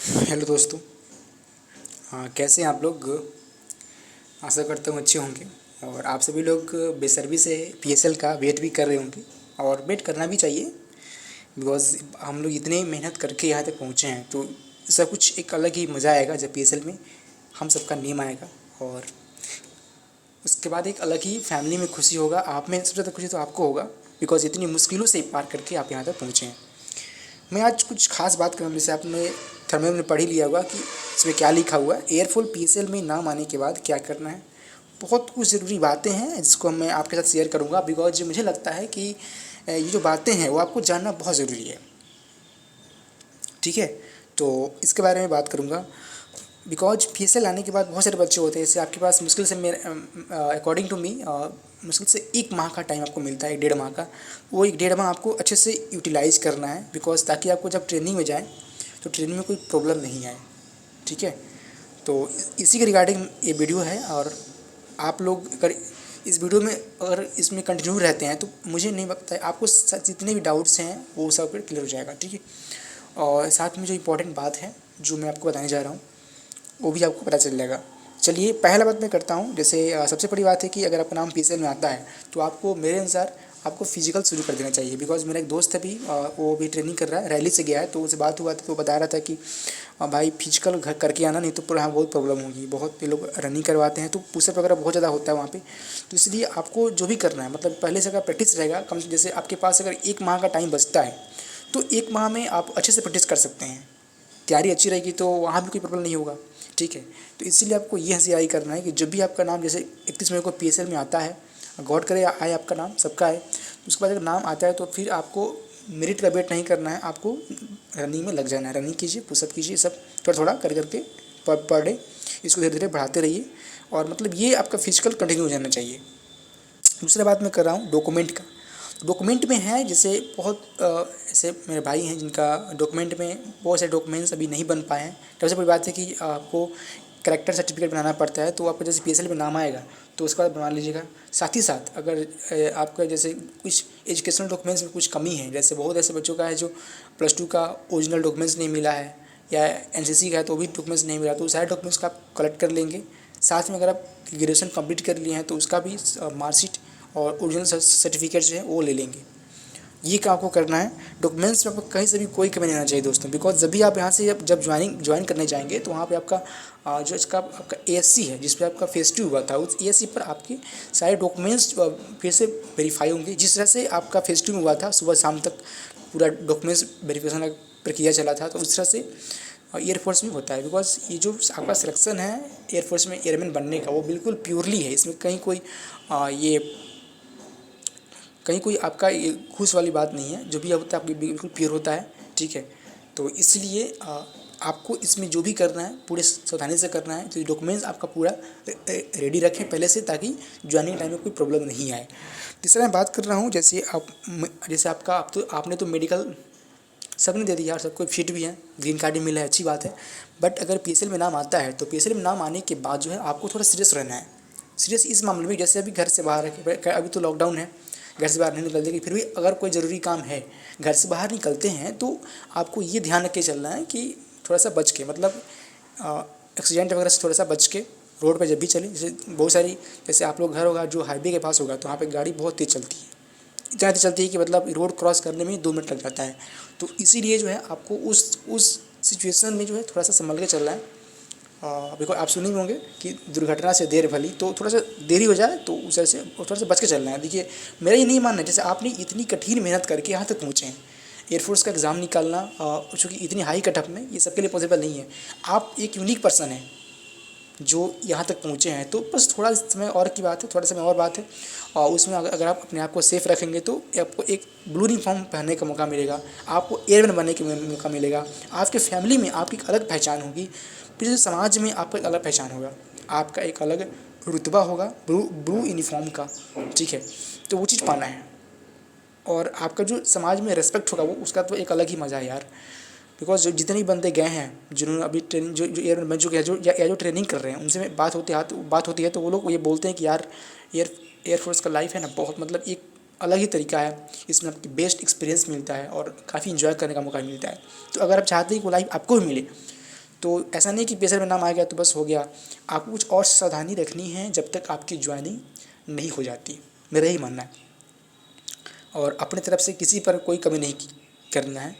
Hello दोस्तों। हाँ, कैसे हैं आप लोग? आशा करता हूँ अच्छे होंगे। और आप सभी लोग बेसब्री से पीएसएल का वेट भी कर रहे होंगे। और वेट करना भी चाहिए, बिकॉज़ हम लोग इतने मेहनत करके यहाँ तक पहुँचे हैं, तो इसका कुछ एक अलग ही मज़ा आएगा जब पीएसएल में हम सबका नेम आएगा। और उसके बाद एक अलग ही फैमिली में खुशी होगा। आप में सबसे ज़्यादा खुशी तो आपको होगा, बिकॉज़ इतनी मुश्किलों से पार करके आप यहाँ तक पहुँचे हैं। मैं आज कुछ खास बात करूँ, जैसे आपने थंबनेल में पढ़ ही लिया होगा कि इसमें क्या लिखा हुआ है। एयरफुल पीएसएल में नाम आने के बाद क्या करना है। बहुत कुछ ज़रूरी बातें हैं जिसको मैं आपके साथ शेयर करूँगा, बिकॉज मुझे लगता है कि ये जो बातें हैं वो आपको जानना बहुत ज़रूरी है। ठीक है, तो इसके बारे में बात करूँगा। बिकॉज पीएसएल आने के बाद बहुत सारे बच्चे होते हैं, जैसे आपके पास मुश्किल से मेरे अकॉर्डिंग टू मी मुश्किल से 1 माह का टाइम आपको मिलता है, 1 डेढ़ माह का। वो 1 डेढ़ माह आपको अच्छे से यूटिलाइज़ करना है, बिकॉज ताकि आपको जब ट्रेनिंग में जाए तो ट्रेनिंग में कोई प्रॉब्लम नहीं आए। ठीक है, तो इसी के रिगार्डिंग ये वीडियो है। और आप लोग अगर इस वीडियो में अगर इसमें कंटिन्यू रहते हैं तो मुझे नहीं लगता है आपको जितने भी डाउट्स हैं वो सब क्लियर हो जाएगा। ठीक है, और साथ में जो इम्पोर्टेंट बात है जो मैं आपको बताने जा रहा हूँ वो भी आपको पता चल जाएगा। चलिए, पहला बात मैं करता हूँ। जैसे सबसे बड़ी बात है कि अगर आपका नाम पीएसएल में आता है तो आपको मेरे अनुसार आपको फिजिकल शुरू कर देना चाहिए। बिकॉज मेरा एक दोस्त है भी, वो भी ट्रेनिंग कर रहा है, रैली से गया है, तो उससे बात हुआ था तो बता रहा था कि भाई फिजिकल घर करके आना, नहीं तो पूरा यहाँ बहुत प्रॉब्लम होगी। बहुत ये लोग रनिंग करवाते हैं तो पुशअप वगैरह बहुत ज़्यादा होता है वहाँ पे। तो इसलिए आपको जो भी करना है, मतलब पहले से अगर प्रैक्टिस रहेगा कम से, जैसे आपके पास अगर 1 माह का टाइम बचता है तो 1 माह में आप अच्छे से प्रैक्टिस कर सकते हैं। तैयारी अच्छी रहेगी तो वहाँ भी कोई प्रॉब्लम नहीं होगा। ठीक है, तो इसीलिए आपको ये होशियारी करना है कि जब भी आपका नाम, जैसे 31 मई को पीएसएल में आता है, गॉड करे आए आपका नाम, सबका आए, तो उसके बाद अगर नाम आता है तो फिर आपको मेरिट का वेट नहीं करना है, आपको रनिंग में लग जाना है। रनिंग कीजिए, पुशअप कीजिए, सब थोड़ा थोड़ा कर करके पर डे इसको धीरे धीरे बढ़ाते रहिए। और मतलब ये आपका फिजिकल कंटिन्यू हो जाना चाहिए। दूसरा बात मैं कर रहा हूँ डॉक्यूमेंट का। डॉक्यूमेंट में है, जैसे बहुत ऐसे मेरे भाई हैं जिनका डॉक्यूमेंट में बहुत सारे डॉक्यूमेंट्स अभी नहीं बन पाए हैं। सबसे बड़ी बात है कि आपको करेक्टर सर्टिफिकेट बनाना पड़ता है, तो आपका जैसे पीएसएल में नाम आएगा तो उसके बाद बनवा लीजिएगा। साथ ही साथ अगर आपका जैसे कुछ एजुकेशनल डॉक्यूमेंट्स में कुछ कमी है, जैसे बहुत ऐसे बच्चों का है जो +2 का ओरिजिनल डॉक्यूमेंट्स नहीं मिला है, या एनसीसी का है तो भी डॉक्यूमेंट्स नहीं मिला, तो सारे डॉक्यूमेंट्स का आप कलेक्ट कर लेंगे। साथ में अगर आप ग्रेजुएशन कंप्लीट कर लिए हैं तो उसका भी मार्कशीट और ओरिजिनल सर्टिफिकेट जो है वो ले लेंगे। ये काम आपको करना है। डॉक्यूमेंट्स में आपको कहीं से भी कोई कमी नहीं आना चाहिए दोस्तों, बिकॉज जब भी आप यहाँ से जब ज्वाइन करने जाएंगे तो वहाँ पे आपका जो इसका आपका एएससी है, जिस पे आपका फेस 2 हुआ था, उस एएससी पर आपके सारे डॉक्यूमेंट्स फिर से वेरीफाई होंगे। जिस तरह से आपका फेस 2 में हुआ था, सुबह शाम तक पूरा डॉक्यूमेंट्स वेरिफिकेशन का प्रक्रिया चला था, तो उस तरह से एयरफोर्स में होता है। बिकॉज ये जो आपका सिलेक्शन है एयरफोर्स में एयरमैन बनने का, वो बिल्कुल प्योरली है। इसमें कहीं कोई ये कहीं कोई आपका ये घूस वाली बात नहीं है। जो भी होता है आपकी बिल्कुल प्योर होता है। ठीक है, तो इसलिए आपको इसमें जो भी करना है पूरे सावधानी से करना है। तो डॉक्यूमेंट्स आपका पूरा रेडी रखें पहले से, ताकि ज्वाइनिंग टाइम में कोई प्रॉब्लम नहीं आए। तीसरा मैं बात कर रहा हूँ, जैसे आपका आप तो आपने तो मेडिकल सबने दे दिया और सबको फिट भी है, ग्रीन कार्ड भी मिला है, अच्छी बात है। बट अगर पीएसएल में नाम आता है तो पीएसएल में नाम आने के बाद जो है आपको थोड़ा सीरियस रहना है। सीरियस इस मामले में, जैसे अभी घर से बाहर है, अभी तो लॉकडाउन है, घर से बाहर नहीं निकलते, कि फिर भी अगर कोई ज़रूरी काम है, घर से बाहर निकलते हैं, तो आपको ये ध्यान रख के चलना है कि थोड़ा सा बच के, मतलब एक्सीडेंट वगैरह से थोड़ा सा बच के रोड पर जब भी चलें। जैसे बहुत सारी, जैसे आप लोग घर होगा जो हाईवे के पास होगा तो वहाँ पे गाड़ी बहुत तेज़ चलती है, इतना तेज़ चलती है कि मतलब रोड क्रॉस करने में 2 मिनट लग जाता है। तो इसीलिए जो है आपको उस सिचुएशन में जो है थोड़ा सा संभल के चलना है। बिकॉज आप सुने भी होंगे कि दुर्घटना से देर भली, तो थोड़ा सा देरी हो जाए तो उस तरह से थोड़ा सा बच के चलना है। देखिए, मेरा ये नहीं मानना है, जैसे आपने इतनी कठिन मेहनत करके यहाँ तक पहुँचे हैं, एयरफोर्स का एग्ज़ाम निकालना, चूँकि इतनी हाई कटअप में ये सबके लिए पॉसिबल नहीं है। आप एक यूनिक पर्सन हैं जो यहाँ तक पहुँचे हैं, तो बस थोड़ा समय और की बात है, थोड़ा समय और बात है। और उसमें अगर आप अपने आप को सेफ़ रखेंगे तो आपको एक ब्लू यूनिफॉर्म पहनने का मौका मिलेगा, आपको एयरमैन बनने का मौका मिलेगा, आपके फैमिली में आपकी एक अलग पहचान होगी, फिर जो समाज में आपका एक अलग पहचान होगा, आपका एक अलग रुतबा होगा ब्लू यूनिफॉर्म का। ठीक है, तो वो चीज़ पाना है। और आपका जो समाज में रिस्पेक्ट होगा वो, उसका तो एक अलग ही मज़ा है यार। बिकॉज जो जितने भी बंदे गए हैं, जिन्होंने अभी ट्रेनिंग जो एयरमैन बन चुके हैं, जो ट्रेनिंग कर रहे हैं, उनसे बात होती है तो वो लोग ये बोलते हैं कि यार एयरफोर्स का लाइफ है ना, बहुत मतलब एक अलग ही तरीका है। इसमें आपकी बेस्ट एक्सपीरियंस मिलता है और काफ़ी इन्जॉय करने का मौका मिलता है। तो अगर आप चाहते हैं कि वो लाइफ आपको भी मिले तो ऐसा नहीं कि पेशर में नाम आ गया तो बस हो गया, आपको कुछ और सावधानी रखनी है जब तक आपकी ज्वाइनिंग नहीं हो जाती, मेरा यही मानना है। और अपने तरफ से किसी पर कोई कमी नहीं करना है,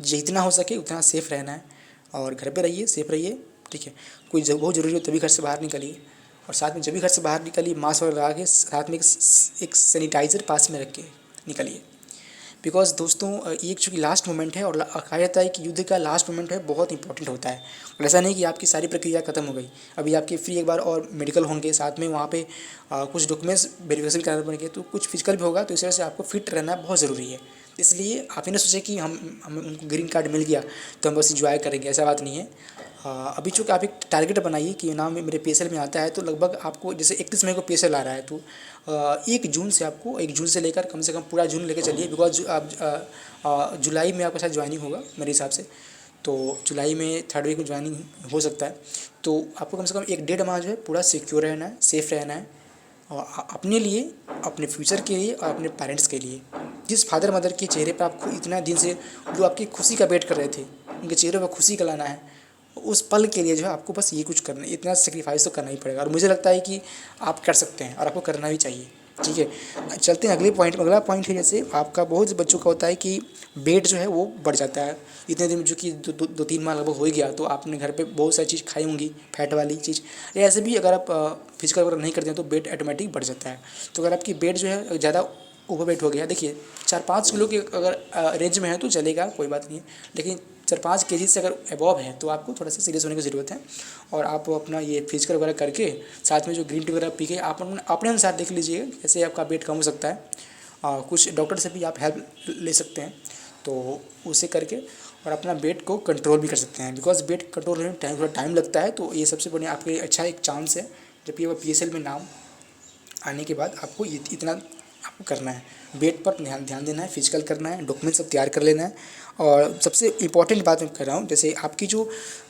जितना हो सके उतना सेफ़ रहना है, और घर पे रहिए, सेफ़ रहिए, ठीक है। कोई जब बहुत ज़रूरी हो तभी घर से बाहर निकलिए, और साथ में जब भी घर से बाहर निकलिए मास्क वगैरह लगा के, साथ में एक सैनिटाइज़र पास में रख के निकलिए। बिकॉज़ दोस्तों ये चूँकि लास्ट मोमेंट है, और कहा जाता है कि युद्ध का लास्ट मोमेंट है बहुत इंपॉर्टेंट होता है। और ऐसा नहीं कि आपकी सारी प्रक्रिया खत्म हो गई, अभी आपके फ्री एक बार और मेडिकल होंगे, साथ में वहाँ पे कुछ डॉक्यूमेंट्स वेरिफिकेशन कराने पड़ेंगे, तो कुछ फिजिकल भी होगा, तो इस वजह से आपको फिट रहना बहुत ज़रूरी है। इसलिए आप ये ना सोचें कि हम उनको ग्रीन कार्ड मिल गया तो हम बस इंजॉय करेंगे, ऐसा बात नहीं है। अभी चूँकि आप एक टारगेट बनाइए कि नाम मेरे पीएसएल में आता है, तो लगभग आपको जैसे 31 मई को पीएसएल आ रहा है, तो 1 जून से आपको 1 जून से लेकर कम से कम पूरा जून लेकर चलिए, बिकॉज आप जुलाई में आपका शायद ज्वाइनिंग होगा मेरे हिसाब से, तो जुलाई में 3rd वीक में ज्वाइनिंग हो सकता है। तो आपको कम से कम 1 डेढ़ माह जो है पूरा सिक्योर रहना है, सेफ़ रहना है, और अपने लिए, अपने फ्यूचर के लिए, और अपने पेरेंट्स के लिए। जिस फादर मदर के चेहरे पर आपको इतना दिन से जो आपकी खुशी का वेट कर रहे थे, उनके चेहरे पर खुशी का लाना है, उस पल के लिए जो है आपको बस ये कुछ करना है, इतना सेक्रीफाइस तो करना ही पड़ेगा, और मुझे लगता है कि आप कर सकते हैं और आपको करना भी चाहिए, ठीक है। चलते हैं अगले पॉइंट में। अगला पॉइंट है, जैसे आपका बहुत से बच्चों का होता है कि वेट जो है वो बढ़ जाता है इतने दिन, जो कि 2-3 माह लगभग हो ही गया, तो आपने घर पे बहुत सारी चीज़ खाई होंगी फैट वाली चीज़, या ऐसे भी अगर आप फिजिकल वर्क नहीं करते हैं तो वेट ऑटोमेटिक बढ़ जाता है। तो अगर आपकी वेट जो है ज़्यादा ओवरवेट हो गया, देखिए 4-5 किलो के अगर रेंज में है तो चलेगा, कोई बात नहीं है, लेकिन 4-5 केजी से अगर अबव है तो आपको थोड़ा सा सीरियस होने की ज़रूरत है। और आप अपना ये फिजिकल वगैरह करके, साथ में जो ग्रीन टी वगैरह पी के आप अपने अनुसार देख लीजिएगा कैसे आपका वेट कम हो सकता है। कुछ डॉक्टर से भी आप हेल्प ले सकते हैं, तो उसे करके और अपना वेट को कंट्रोल भी कर सकते हैं, बिकॉज वेट कंट्रोल होने में थोड़ा टाइम लगता है। तो ये सबसे बढ़िया आपके अच्छा एक चांस है, जब ये पीएसएल में नाम आने के बाद आपको इतना आपको करना है, वेट पर ध्यान देना है, फिजिकल करना है, डॉक्यूमेंट सब तैयार कर लेना है। और सबसे इम्पॉर्टेंट बात मैं कर रहा हूँ, जैसे आपकी जो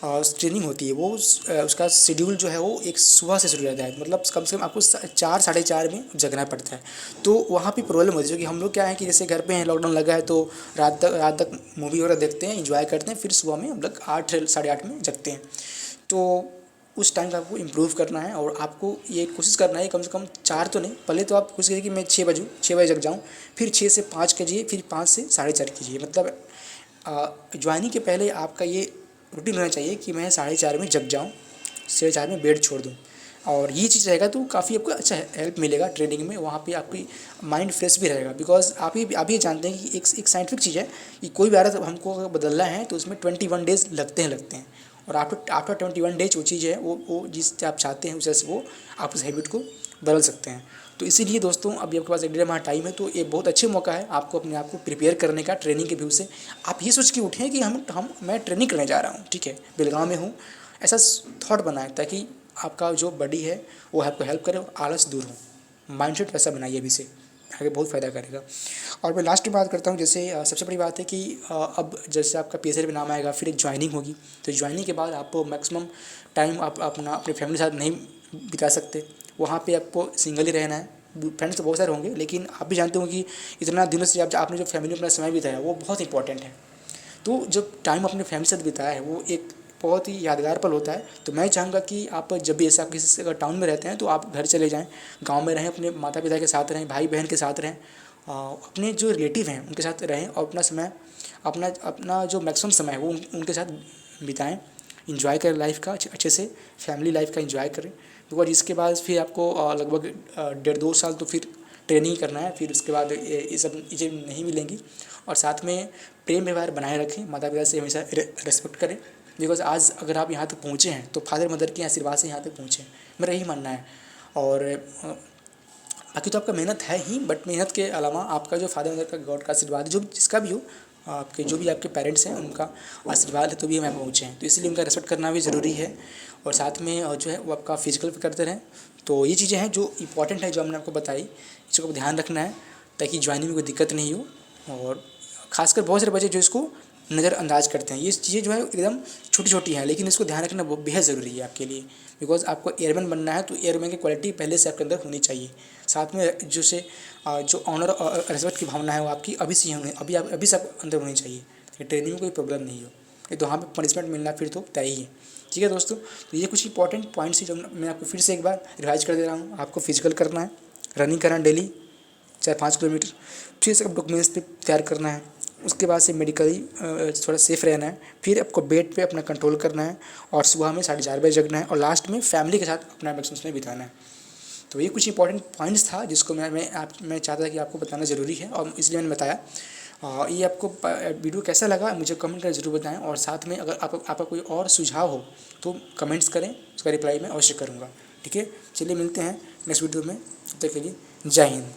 ट्रेनिंग होती है वो उसका शेड्यूल जो है वो एक सुबह से शुरू रहता है, मतलब कम से कम आपको 4 साढ़े 4 में जगना पड़ता है। तो वहाँ पे प्रॉब्लम होती है, क्योंकि हम लोग क्या है कि जैसे घर पे हैं, लॉकडाउन लगा है, तो रात तक मूवी वगैरह देखते हैं, इंजॉय करते हैं, फिर सुबह में हम लोग 8 साढ़े 8 में जगते हैं। तो उस टाइम का आपको इम्प्रूव करना है, और आपको ये कोशिश करना है कम से कम 4 तो नहीं, पहले तो आप कोशिश करिए कि मैं 6 बजे जग जाऊँ, फिर 6 से 5 कीजिए, फिर 5 से साढ़े 4 कीजिए। मतलब ज्वाइनिंग के पहले आपका ये रूटीन होना चाहिए कि मैं साढ़े 4 में जग जाऊँ, साढ़े 4 में बेड छोड़ दूँ। और ये चीज़ रहेगा तो काफ़ी आपको अच्छा हेल्प मिलेगा ट्रेनिंग में, वहाँ पे आपकी माइंड फ्रेश भी रहेगा। बिकॉज आप ये जानते हैं कि एक साइंटिफिक चीज़ है कि कोई भी आदत हमको अगर बदलना है तो उसमें 21 डेज़ लगते हैं, और आफ्टर 21 डेज वो चीज़ है वो जिस आप चाहते हैं उसे वो आप उस हैबिट को बदल सकते हैं। तो इसीलिए दोस्तों अभी आपके पास 1 डेढ़ माह टाइम है, तो ये बहुत अच्छे मौका है आपको अपने आप को प्रिपेयर करने का ट्रेनिंग के व्यू से। आप ये सोच के उठें कि मैं ट्रेनिंग करने जा रहा हूँ, ठीक है, बेलगाँव में हूँ, ऐसा थॉट बनाएं ताकि आपका जो बॉडी है वो आपको हेल्प करे और आलस दूर हो। माइंडसेट वैसा बनाइए अभी से, आगे बहुत फ़ायदा करेगा। और मैं लास्ट में बात करता हूँ, जैसे सबसे बड़ी बात है कि अब जैसे आपका पीएसएल में नाम आएगा, फिर एक ज्वाइनिंग होगी, तो ज्वाइनिंग के बाद आपको मैक्सिमम टाइम आप अपने फैमिली के साथ नहीं बिता सकते, वहाँ पे आपको सिंगल ही रहना है। फ्रेंड्स तो बहुत सारे होंगे, लेकिन आप भी जानते हो कि इतना दिनों से आपने जो फैमिली में अपना समय बिताया वो बहुत इंपॉर्टेंट है। तो जब टाइम अपने फैमिली के साथ बिताया है वो एक बहुत ही यादगार पल होता है। तो मैं चाहूँगा कि आप जब भी ऐसा किसी अगर टाउन में रहते हैं तो आप घर चले जाएँ, गाँव में रहें, अपने माता पिता के साथ रहें, भाई बहन के साथ रहें, अपने जो रिलेटिव हैं उनके साथ रहें, और अपना समय अपना जो मैक्सिमम समय है वो उनके साथ बिताएँ। इंजॉय करें लाइफ का अच्छे से, फैमिली लाइफ का इंजॉय करें। बिकॉज इसके बाद फिर आपको लगभग 1.5-2 साल तो फिर ट्रेनिंग करना है, फिर उसके बाद ये सब चीज़ें नहीं मिलेंगी। और साथ में प्रेम व्यवहार बनाए रखें, माता पिता से हमेशा रेस्पेक्ट करें। बिकॉज आज अगर आप यहाँ तक पहुँचे हैं तो फादर मदर के आशीर्वाद से यहाँ तक पहुँचे हैं, मेरा यही मानना है। और बाकी तो आपका मेहनत है ही, बट मेहनत के अलावा आपका जो फादर मदर का गॉड का आशीर्वाद जो जिसका भी हो, आपके जो भी आपके पेरेंट्स हैं उनका आशीर्वाद है, तो भी हम यहाँ पहुँचे हैं, तो इसलिए उनका रिस्पेक्ट करना भी ज़रूरी है। और साथ में जो है वो आपका फिजिकल भी करते रहें। तो ये चीज़ें हैं जो इंपॉर्टेंट है, जो हमने आपको बताई, इसको ध्यान रखना है ताकि ज्वाइनिंग में कोई दिक्कत नहीं हो। और खासकर बहुत सारे बच्चे जो इसको नज़रअंदाज करते हैं, ये चीज़ें जो है एकदम छोटी छोटी हैं, लेकिन इसको ध्यान रखना बहुत बेहद ज़रूरी है आपके लिए। बिकॉज आपको एयरमैन बनना है, तो एयरमैन की क्वालिटी पहले से आपके अंदर होनी चाहिए। साथ में जो ऑनर और रिस्पेक्ट की भावना है वो आपकी अभी से होनी, अभी से आप अंदर होनी चाहिए, ट्रेनिंग में कोई प्रॉब्लम नहीं हो। नहीं तो वहाँ पे पनिशमेंट मिलना फिर तो तय ही है। ठीक है दोस्तों, तो ये कुछ इंपॉर्टेंट पॉइंट्स हैं जो मैं आपको फिर से एक बार रिवाइज कर दे रहा हूँ। आपको फिजिकल करना है, रनिंग करना है डेली 4-5 किलोमीटर, फिर से डॉक्यूमेंट्स पे तैयार करना है, उसके बाद से मेडिकली थोड़ा सेफ रहना है, फिर आपको बेड पे अपना कंट्रोल करना है और सुबह में 4:30 बजे जगना है और लास्ट में फैमिली के साथ अपना वैकेशंस में बिताना है। तो ये कुछ इंपॉर्टेंट पॉइंट्स था जिसको मैं चाहता था कि आपको बताना ज़रूरी है और इसलिए मैंने बताया। ये आपको वीडियो कैसा लगा मुझे कमेंट करके ज़रूर बताएं और साथ में अगर आपका कोई और सुझाव हो तो कमेंट्स करें, उसका रिप्लाई मैं अवश्य करूँगा। ठीक है, चलिए मिलते हैं नेक्स्ट वीडियो में, तब तक के लिए जय हिंद।